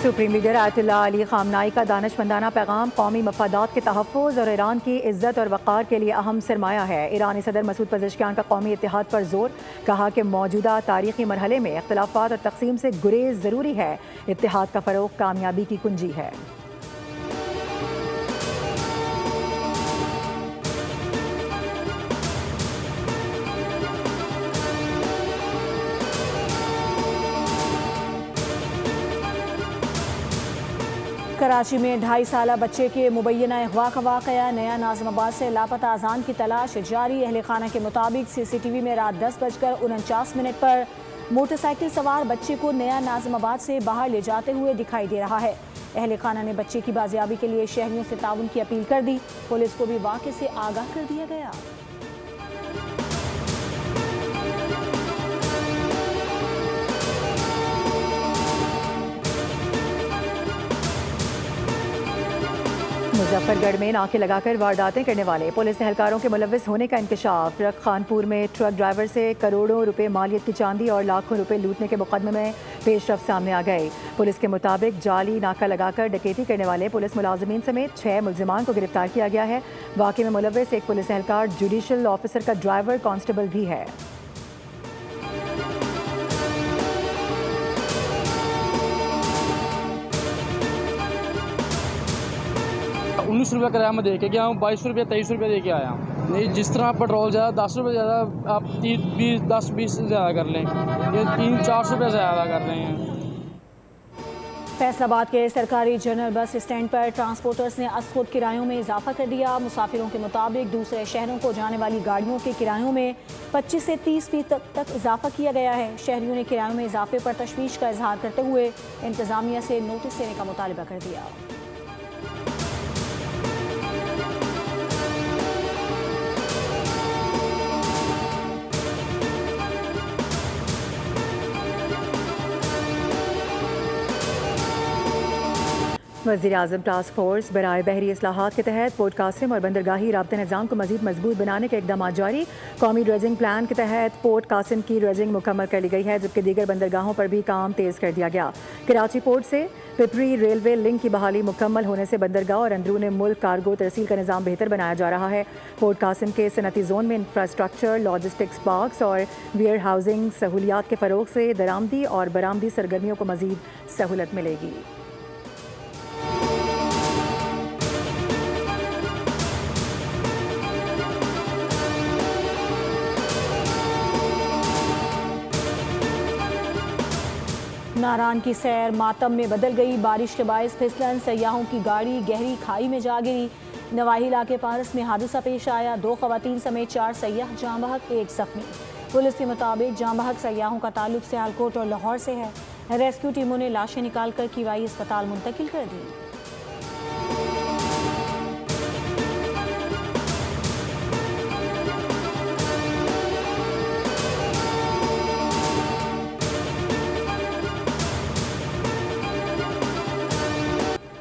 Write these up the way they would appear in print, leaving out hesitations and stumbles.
Supreme leader Ayatollah Ali खामनाई का दानिशमंदाना पैगाम कौमी मफादात के तहफ़्फ़ुज़ और ईरान की इज़्ज़त और वक़ार के लिए अहम सरमाया है। ईरानी सदर मसूद पज़ेश्कियान का कौमी इत्तेहाद पर जोर, कहा कि मौजूदा तारीख़ी मरहले में इख्तिलाफ़ात और तक़सीम से गुरेज़ ज़रूरी है। इत्तेहाद का फ़रोग़ कामयाबी की कुंजी है। कराची में 2.5 साला बच्चे के मुबैना अगवा का वाक़या, नया नाज़िमाबाद से लापता अजान की तलाश जारी। अहले खाना के मुताबिक CCTV में रात 10:49 पर मोटरसाइकिल सवार बच्चे को नया नाज़िमाबाद से बाहर ले जाते हुए दिखाई दे रहा है। अहले खाना ने बच्चे की बाजियाबी के लिए शहरियों से ताउन की अपील कर दी। पुलिस को भी वाक़े से आगाह कर दिया गया। मुजफ्फरगढ़ में नाके लगाकर वारदातें करने वाले पुलिस एहलकारों के मुलव्विस होने का इंकशाफ। खानपुर में ट्रक ड्राइवर से करोड़ों रुपए मालियत की चांदी और लाखों रुपए लूटने के मुकदमे में पेशरफ सामने आ गए। पुलिस के मुताबिक जाली नाका लगाकर डकैती करने वाले पुलिस मुलाजमीन समेत 6 मुल्जिमान को गिरफ्तार किया गया है। वाक़े में मुलव्विस एक पुलिस एहलकार, जुडिशल ऑफिसर का ड्राइवर, कांस्टेबल भी है। 19 रुपये किराया मैं दे के गया हूँ, 22 रुपये 23 रुपये दे के आया हूँ। नहीं, जिस तरह पेट्रोल ज़्यादा 10 रुपये ज़्यादा, आप 10-20 ज़्यादा कर लें, ये 300-400 रुपये ज़्यादा कर रहे हैं। फैसलाबाद के सरकारी जनरल बस स्टैंड पर ट्रांसपोर्टर्स ने अज़खुद किरायों में इजाफा कर दिया। मुसाफिरों के मुताबिक दूसरे शहरों को जाने वाली गाड़ियों के किरायों में 25 से 30% तक इजाफा किया गया है। शहरियों ने किरायों में इजाफे पर तशवीश का इजहार करते हुए इंतजामिया से नोटिस देने का मुतालबा कर दिया। वज़ीर-ए-आज़म टास्क फोर्स बराए बहरी इस्लाहात के तहत पोर्ट कासिम और बंदरगाही राब्ता निज़ाम को मज़ीद मजबूत बनाने के इक़दाम जारी। कौमी ड्रेजिंग प्लान के तहत पोर्ट कासिम की ड्रेजिंग मुकम्मल कर ली गई है, जबकि दीगर बंदरगाहों पर भी काम तेज़ कर दिया गया। कराची पोर्ट से पिपरी रेलवे लिंक की बहाली मुकम्मल होने से बंदरगाह और अंदरून मुल्क कार्गो तरसील का निज़ाम बेहतर बनाया जा रहा है। पोर्ट कासिम के सनती जोन में इंफ्रास्ट्रक्चर, लॉजिस्टिक्स पार्क्स और वेयर हाउसिंग सहूलियात के फ़रोग से दरामदी और बरामदी सरगर्मियों को मज़ीद सहूलत मिलेगी। नारान की सैर मातम में बदल गई। बारिश के बायस फिसलन, सयाहों की गाड़ी गहरी खाई में जा गिरी। नवाही इलाके पारस में हादसा पेश आया। 2 खवातीन समेत 4 सयाह जाँ बहक, 1 जख्मी। पुलिस के मुताबिक जाँ बहक सयाहों का ताल्लुक सियालकोट और लाहौर से है। रेस्क्यू टीमों ने लाशें निकालकर कीवाई अस्पताल मुंतकिल कर दी।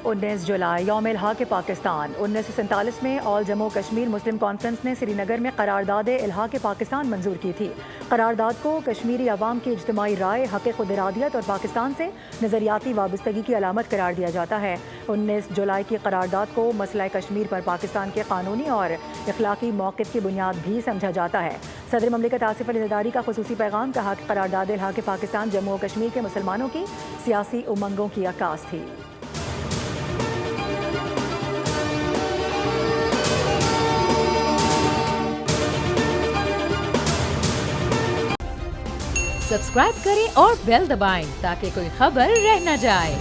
उन्नीस जुलाई यौम इल्हाक़ पाकिस्तान। 1947 में ऑल जम्मू कश्मीर मुस्लिम कॉन्फ्रेंस ने श्रीनगर में करारदाद इल्हाक़ पाकिस्तान मंजूर की थी। करारदाद को कश्मीरी अवाम की इज्तिमाई राय, हक़ खुद इरादियत और पाकिस्तान से नज़रियाती वाबस्तगी की अलामत करार दिया जाता है। 19 जुलाई की करारदाद को मसला कश्मीर पर पाकिस्तान के कानूनी और इखलाकी मौक़िफ़ की बुनियाद भी समझा जाता है। सदर ममलिकत आसिफ अली ज़रदारी का खुसूसी पैगाम, कहा कि करारदाद इल्हाक़ पाकिस्तान जम्मू और कश्मीर के मुसलमानों की सियासी उमंगों की अक्कास थी। सब्सक्राइब करें और बेल दबाएं ताकि कोई खबर रह न जाए।